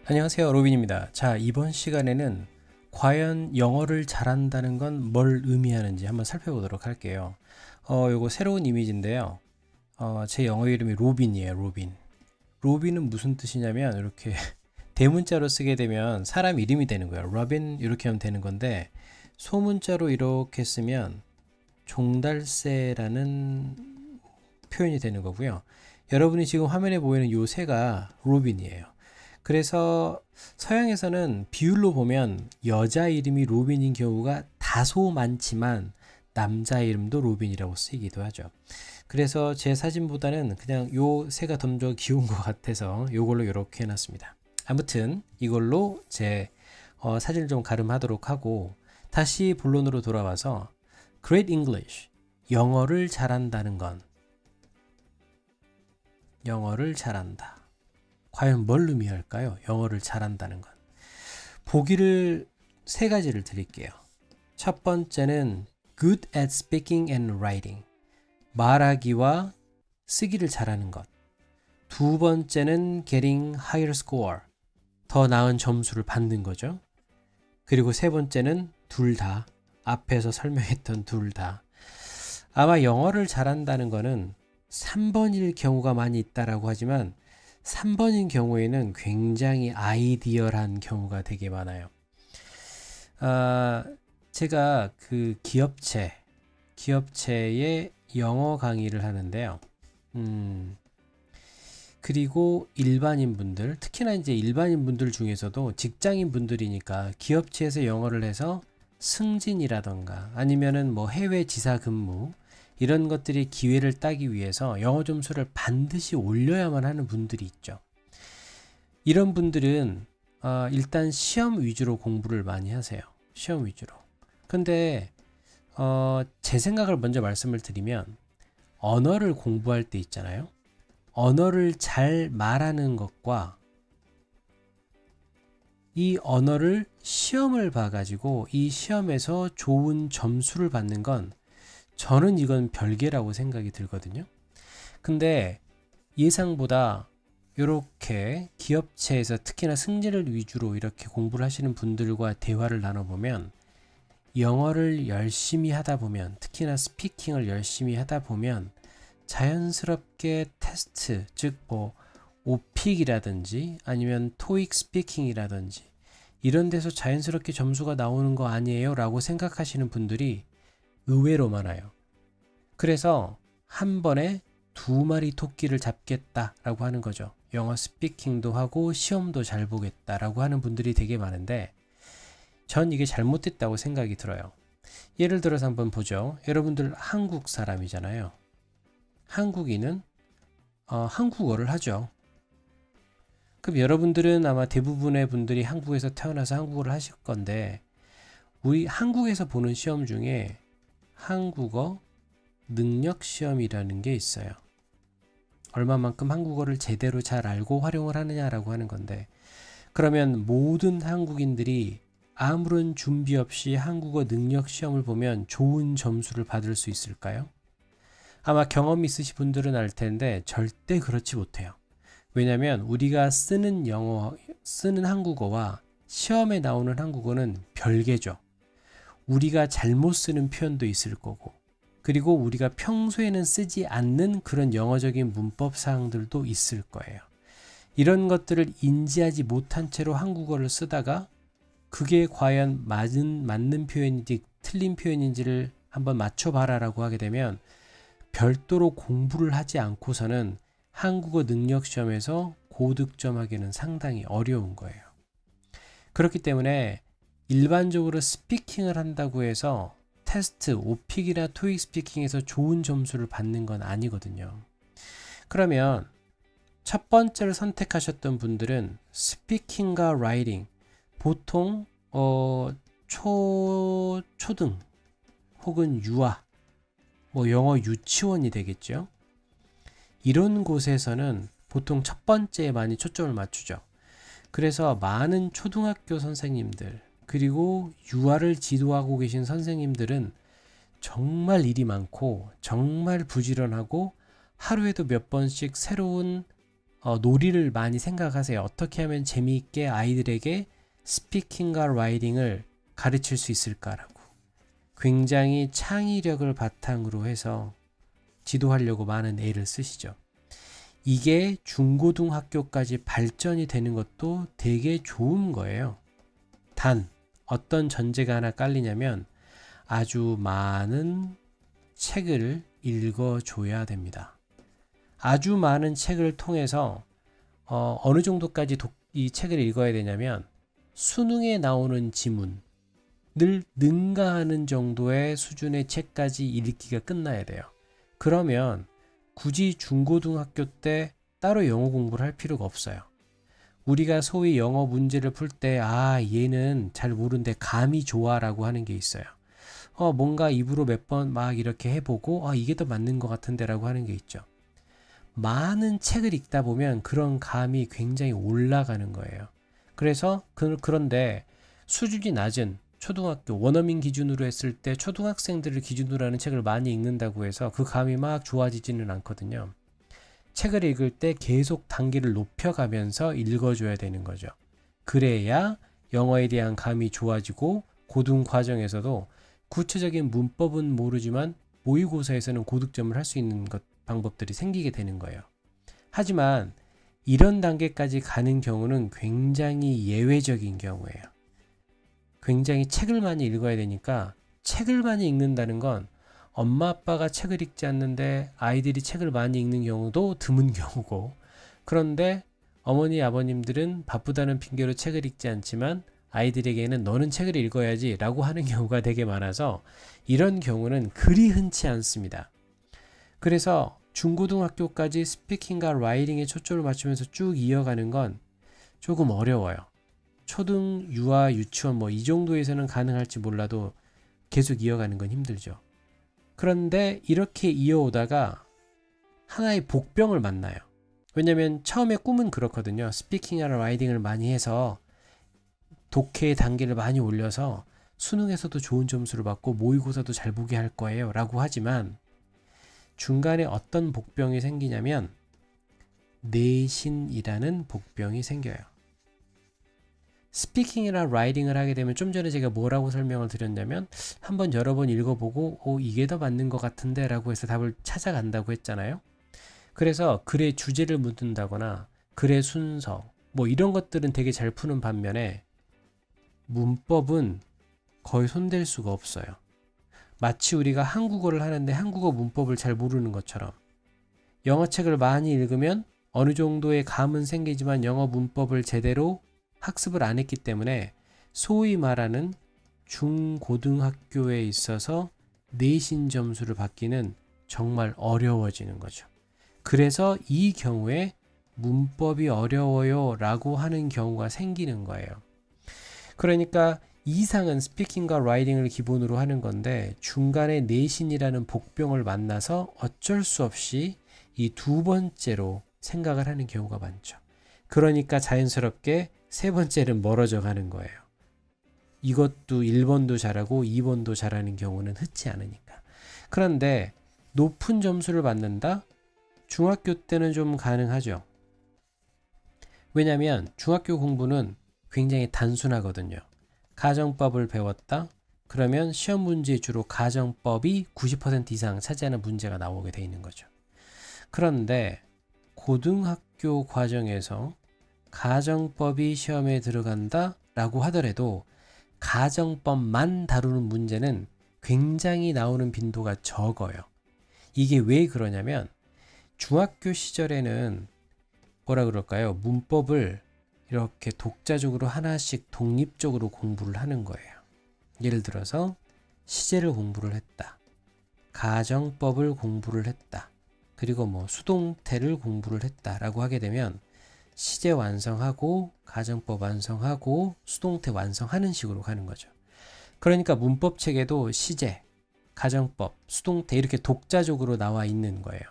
안녕하세요, 로빈입니다. 자, 이번 시간에는 과연 영어를 잘한다는 건 뭘 의미하는지 한번 살펴보도록 할게요. 요거 새로운 이미지인데요. 제 영어 이름이 로빈이에요, 로빈. 로빈은 무슨 뜻이냐면 이렇게 대문자로 쓰게 되면 사람 이름이 되는 거예요. 로빈 이렇게 하면 되는 건데 소문자로 이렇게 쓰면 종달새라는 표현이 되는 거고요. 여러분이 지금 화면에 보이는 요 새가 로빈이에요. 그래서 서양에서는 비율로 보면 여자 이름이 로빈인 경우가 다소 많지만 남자 이름도 로빈이라고 쓰이기도 하죠. 그래서 제 사진보다는 그냥 요 새가 좀 더 귀여운 것 같아서 요걸로 이렇게 해놨습니다. 아무튼 이걸로 제 사진을 좀 가름하도록 하고 다시 본론으로 돌아와서 Great English, 영어를 잘한다는 건 영어를 잘한다. 과연 뭘 의미할까요? 영어를 잘한다는 건. 보기를 세 가지를 드릴게요. 첫 번째는 good at speaking and writing. 말하기와 쓰기를 잘하는 것. 두 번째는 getting higher score. 더 나은 점수를 받는 거죠. 그리고 세 번째는 둘 다. 앞에서 설명했던 둘 다. 아마 영어를 잘한다는 거는 3번일 경우가 많이 있다라고 하지만 3번인 경우에는 굉장히 아이디얼한 경우가 되게 많아요. 제가 그 기업체의 영어 강의를 하는데요. 그리고 일반인 분들, 특히나 이제 일반인 분들 중에서도 직장인 분들이니까 기업체에서 영어를 해서 승진이라던가 아니면은 뭐 해외 지사 근무 이런 것들이 기회를 따기 위해서 영어 점수를 반드시 올려야만 하는 분들이 있죠. 이런 분들은 일단 시험 위주로 공부를 많이 하세요. 시험 위주로. 근데 제 생각을 먼저 말씀을 드리면 언어를 공부할 때 있잖아요. 언어를 잘 말하는 것과 이 언어를 시험을 봐가지고 이 시험에서 좋은 점수를 받는 건 저는 이건 별개라고 생각이 들거든요. 근데 예상보다 이렇게 기업체에서 특히나 승진을 위주로 이렇게 공부를 하시는 분들과 대화를 나눠보면 영어를 열심히 하다 보면 특히나 스피킹을 열심히 하다 보면 자연스럽게 테스트, 즉 뭐 오픽이라든지 아니면 토익 스피킹이라든지 이런 데서 자연스럽게 점수가 나오는 거 아니에요? 라고 생각하시는 분들이 의외로 많아요. 그래서 한 번에 두 마리 토끼를 잡겠다라고 하는 거죠. 영어 스피킹도 하고 시험도 잘 보겠다라고 하는 분들이 되게 많은데 전 이게 잘못됐다고 생각이 들어요. 예를 들어서 한번 보죠. 여러분들 한국 사람이잖아요. 한국인은 한국어를 하죠. 그럼 여러분들은 아마 대부분의 분들이 한국에서 태어나서 한국어를 하실 건데 우리 한국에서 보는 시험 중에 한국어 능력 시험이라는 게 있어요. 얼마만큼 한국어를 제대로 잘 알고 활용을 하느냐라고 하는 건데 그러면 모든 한국인들이 아무런 준비 없이 한국어 능력 시험을 보면 좋은 점수를 받을 수 있을까요? 아마 경험 있으신 분들은 알 텐데 절대 그렇지 못해요. 왜냐하면 우리가 쓰는 한국어와 시험에 나오는 한국어는 별개죠. 우리가 잘못 쓰는 표현도 있을 거고 그리고 우리가 평소에는 쓰지 않는 그런 영어적인 문법 사항들도 있을 거예요. 이런 것들을 인지하지 못한 채로 한국어를 쓰다가 그게 과연 맞는 표현인지 틀린 표현인지를 한번 맞춰봐라 라고 하게 되면 별도로 공부를 하지 않고서는 한국어 능력 시험에서 고득점하기는 상당히 어려운 거예요. 그렇기 때문에 일반적으로 스피킹을 한다고 해서 테스트, 오픽이나 토익 스피킹에서 좋은 점수를 받는 건 아니거든요. 그러면 첫 번째를 선택하셨던 분들은 스피킹과 라이팅, 보통 초등 혹은 유아, 뭐 영어 유치원이 되겠죠. 이런 곳에서는 보통 첫 번째에 많이 초점을 맞추죠. 그래서 많은 초등학교 선생님들 그리고 유아를 지도하고 계신 선생님들은 정말 일이 많고 정말 부지런하고 하루에도 몇 번씩 새로운 놀이를 많이 생각하세요. 어떻게 하면 재미있게 아이들에게 스피킹과 라이팅을 가르칠 수 있을까라고. 굉장히 창의력을 바탕으로 해서 지도하려고 많은 애를 쓰시죠. 이게 중고등학교까지 발전이 되는 것도 되게 좋은 거예요. 단, 어떤 전제가 하나 깔리냐면 아주 많은 책을 읽어줘야 됩니다. 아주 많은 책을 통해서 어느 정도까지 이 책을 읽어야 되냐면 수능에 나오는 지문을 능가하는 정도의 수준의 책까지 읽기가 끝나야 돼요. 그러면 굳이 중고등학교 때 따로 영어 공부를 할 필요가 없어요. 우리가 소위 영어 문제를 풀 때 얘는 잘 모르는데 감이 좋아 라고 하는 게 있어요. 뭔가 입으로 몇 번 막 이렇게 해보고 이게 더 맞는 것 같은데 라고 하는 게 있죠. 많은 책을 읽다 보면 그런 감이 굉장히 올라가는 거예요. 그래서 그런데 수준이 낮은 초등학교 원어민 기준으로 했을 때 초등학생들을 기준으로 하는 책을 많이 읽는다고 해서 그 감이 막 좋아지지는 않거든요. 책을 읽을 때 계속 단계를 높여가면서 읽어줘야 되는 거죠. 그래야 영어에 대한 감이 좋아지고 고등 과정에서도 구체적인 문법은 모르지만 모의고사에서는 고득점을 할 수 있는 방법들이 생기게 되는 거예요. 하지만 이런 단계까지 가는 경우는 굉장히 예외적인 경우예요. 굉장히 책을 많이 읽어야 되니까 책을 많이 읽는다는 건 엄마 아빠가 책을 읽지 않는데 아이들이 책을 많이 읽는 경우도 드문 경우고, 그런데 어머니 아버님들은 바쁘다는 핑계로 책을 읽지 않지만 아이들에게는 너는 책을 읽어야지 라고 하는 경우가 되게 많아서 이런 경우는 그리 흔치 않습니다. 그래서 중고등학교까지 스피킹과 라이팅에 초점을 맞추면서 쭉 이어가는 건 조금 어려워요. 초등, 유아, 유치원 이 정도에서는 가능할지 몰라도 계속 이어가는 건 힘들죠. 그런데 이렇게 이어오다가 하나의 복병을 만나요. 왜냐면 처음에 꿈은 그렇거든요. 스피킹이나 라이팅을 많이 해서 독해의 단계를 많이 올려서 수능에서도 좋은 점수를 받고 모의고사도 잘 보게 할 거예요 라고 하지만 중간에 어떤 복병이 생기냐면 내신이라는 복병이 생겨요. 스피킹이나 라이팅을 하게 되면 좀 전에 제가 뭐라고 설명을 드렸냐면 한번 여러 번 읽어보고 이게 더 맞는 것 같은데 라고 해서 답을 찾아간다고 했잖아요. 그래서 글의 주제를 묻는다거나 글의 순서 이런 것들은 되게 잘 푸는 반면에 문법은 거의 손댈 수가 없어요. 마치 우리가 한국어를 하는데 한국어 문법을 잘 모르는 것처럼 영어책을 많이 읽으면 어느 정도의 감은 생기지만 영어 문법을 제대로 학습을 안 했기 때문에 소위 말하는 중고등학교에 있어서 내신 점수를 받기는 정말 어려워지는 거죠. 그래서 이 경우에 문법이 어려워요 라고 하는 경우가 생기는 거예요. 그러니까 이상은 스피킹과 라이팅을 기본으로 하는 건데 중간에 내신이라는 복병을 만나서 어쩔 수 없이 이 두 번째로 생각을 하는 경우가 많죠. 그러니까 자연스럽게 세 번째는 멀어져 가는 거예요. 이것도 1번도 잘하고 2번도 잘하는 경우는 흔치 않으니까. 그런데 높은 점수를 받는다? 중학교 때는 좀 가능하죠. 왜냐하면 중학교 공부는 굉장히 단순하거든요. 가정법을 배웠다? 그러면 시험 문제에 주로 가정법이 90% 이상 차지하는 문제가 나오게 돼 있는 거죠. 그런데 고등학교 과정에서 가정법이 시험에 들어간다 라고 하더라도 가정법만 다루는 문제는 굉장히 나오는 빈도가 적어요. 이게 왜 그러냐면 중학교 시절에는 문법을 이렇게 독자적으로 하나씩 독립적으로 공부를 하는 거예요. 예를 들어서 시제를 공부를 했다. 가정법을 공부를 했다. 그리고 수동태를 공부를 했다라고 하게 되면 시제 완성하고 가정법 완성하고 수동태 완성하는 식으로 가는 거죠. 그러니까 문법 책에도 시제, 가정법, 수동태 이렇게 독자적으로 나와 있는 거예요.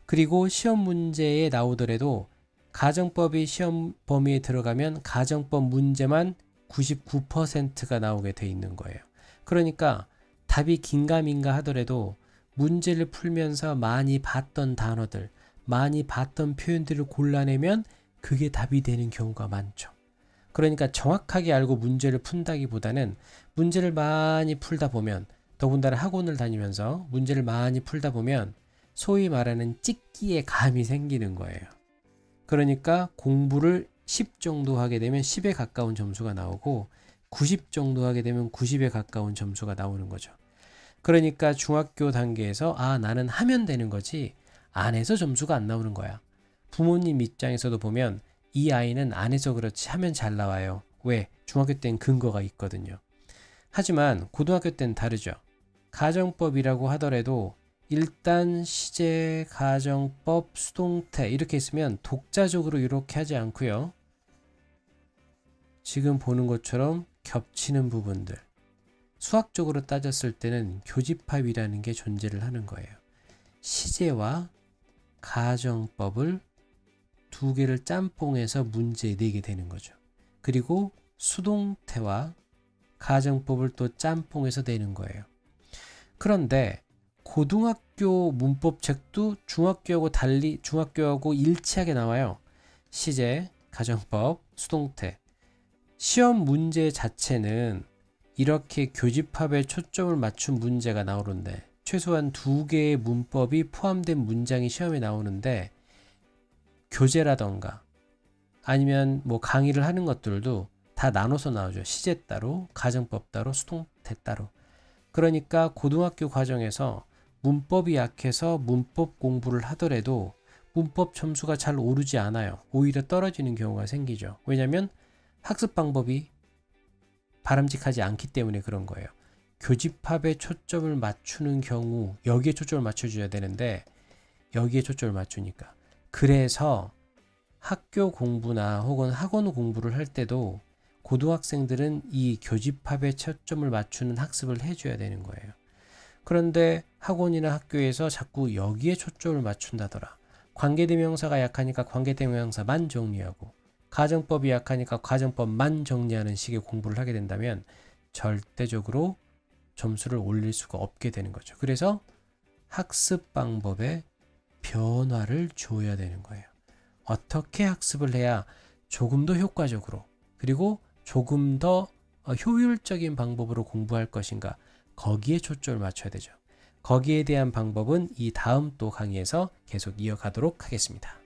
그리고 시험 문제에 나오더라도 가정법이 시험 범위에 들어가면 가정법 문제만 99%가 나오게 돼 있는 거예요. 그러니까 답이 긴가민가 하더라도 문제를 풀면서 많이 봤던 단어들, 많이 봤던 표현들을 골라내면 그게 답이 되는 경우가 많죠. 그러니까 정확하게 알고 문제를 푼다기보다는 문제를 많이 풀다 보면, 더군다나 학원을 다니면서 문제를 많이 풀다 보면 소위 말하는 찍기의 감이 생기는 거예요. 그러니까 공부를 10 정도 하게 되면 10에 가까운 점수가 나오고 90 정도 하게 되면 90에 가까운 점수가 나오는 거죠. 그러니까 중학교 단계에서 나는 하면 되는 거지 안 해서 점수가 안 나오는 거야. 부모님 입장에서도 보면 이 아이는 안 해서 그렇지 하면 잘 나와요. 왜? 중학교 때는 근거가 있거든요. 하지만 고등학교 때는 다르죠. 가정법이라고 하더라도 일단 시제, 가정법, 수동태 이렇게 있으면 독자적으로 이렇게 하지 않고요. 지금 보는 것처럼 겹치는 부분들, 수학적으로 따졌을 때는 교집합이라는 게 존재를 하는 거예요. 시제와 가정법을 두 개를 짬뽕해서 문제에 내게 되는 거죠. 그리고 수동태와 가정법을 또 짬뽕해서 내는 거예요. 그런데 고등학교 문법책도 중학교하고 달리 중학교하고 일치하게 나와요. 시제, 가정법, 수동태. 시험 문제 자체는 이렇게 교집합에 초점을 맞춘 문제가 나오는데 최소한 두 개의 문법이 포함된 문장이 시험에 나오는데 교재라던가 아니면 뭐 강의를 하는 것들도 다 나눠서 나오죠. 시제 따로, 가정법 따로, 수동태 따로. 그러니까 고등학교 과정에서 문법이 약해서 문법 공부를 하더라도 문법 점수가 잘 오르지 않아요. 오히려 떨어지는 경우가 생기죠. 왜냐하면 학습 방법이 바람직하지 않기 때문에 그런 거예요. 교집합에 초점을 맞추는 경우 여기에 초점을 맞춰줘야 되는데 여기에 초점을 맞추니까. 그래서 학교 공부나 혹은 학원 공부를 할 때도 고등학생들은 이 교집합에 초점을 맞추는 학습을 해줘야 되는 거예요. 그런데 학원이나 학교에서 자꾸 여기에 초점을 맞춘다더라. 관계대명사가 약하니까 관계대명사만 정리하고 가정법이 약하니까 가정법만 정리하는 식의 공부를 하게 된다면 절대적으로 점수를 올릴 수가 없게 되는 거죠. 그래서 학습 방법에 변화를 줘야 되는 거예요. 어떻게 학습을 해야 조금 더 효과적으로 그리고 조금 더 효율적인 방법으로 공부할 것인가, 거기에 초점을 맞춰야 되죠. 거기에 대한 방법은 이 다음 또 강의에서 계속 이어가도록 하겠습니다.